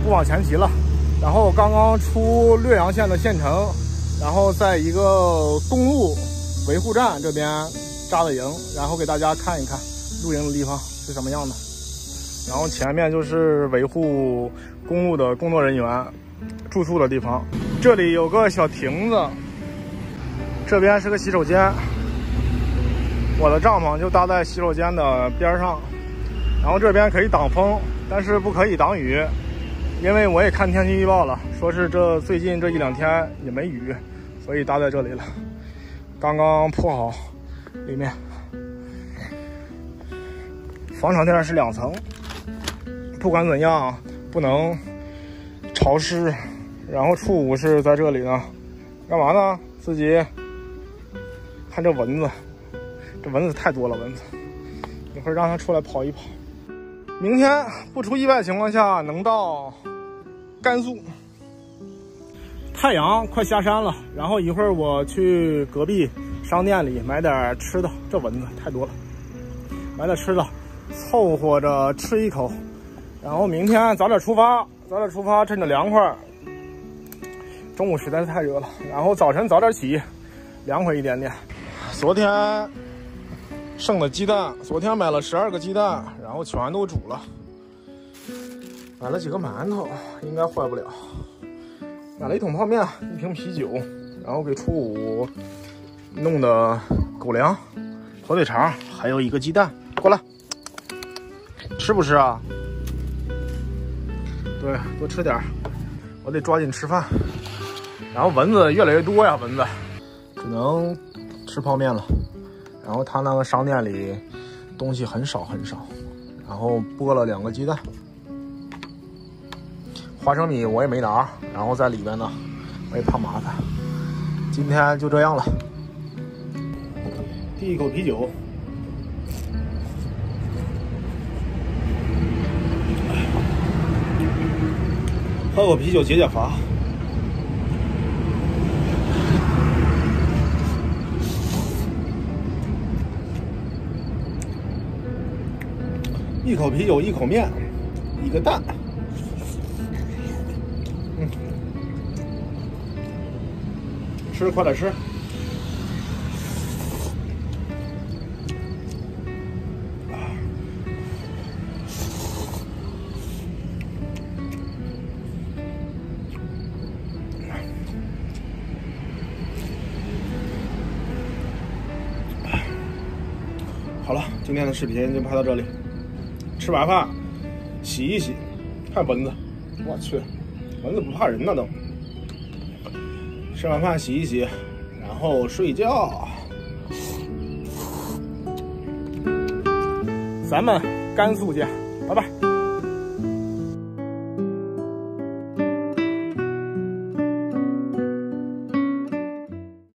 不往前骑了。然后刚刚出略阳县的县城，然后在一个公路维护站这边扎的营，然后给大家看一看露营的地方是什么样的。然后前面就是维护公路的工作人员住宿的地方，这里有个小亭子，这边是个洗手间，我的帐篷就搭在洗手间的边上，然后这边可以挡风，但是不可以挡雨，因为我也看天气预报了，说是最近这1-2天也没雨，所以搭在这里了。刚刚铺好里面，防潮垫是2层，不管怎样不能潮湿。然后初五是在这里呢，干嘛呢？自己看这蚊子，这蚊子太多了，蚊子一会儿让它出来跑一跑。明天不出意外情况下能到甘肃。太阳快下山了，然后一会儿我去隔壁商店里买点吃的，这蚊子太多了，买点吃的凑合着吃一口，然后明天早点出发，趁着凉快。中午实在是太热了，然后早晨早点起，凉快一点点。昨天剩的鸡蛋，昨天买了12个鸡蛋，然后全都煮了。买了几个馒头，应该坏不了。买了1桶泡面，1瓶啤酒，然后给初五弄的狗粮、火腿肠，还有1个鸡蛋。过来，吃不吃啊？对，多吃点，我得抓紧吃饭。然后蚊子越来越多呀，蚊子只能吃泡面了。然后他那个商店里东西很少，然后剥了2个鸡蛋，花生米我也没拿，然后在里边呢，我也怕麻烦。今天就这样了。第一口啤酒，喝口啤酒解解乏。1口啤酒，1口面，1个蛋。吃，快点吃。好了，今天的视频就拍到这里。吃完饭洗一洗，看蚊子，我去，蚊子不怕人呢都。吃完饭洗一洗，然后睡觉。咱们甘肃见，拜拜。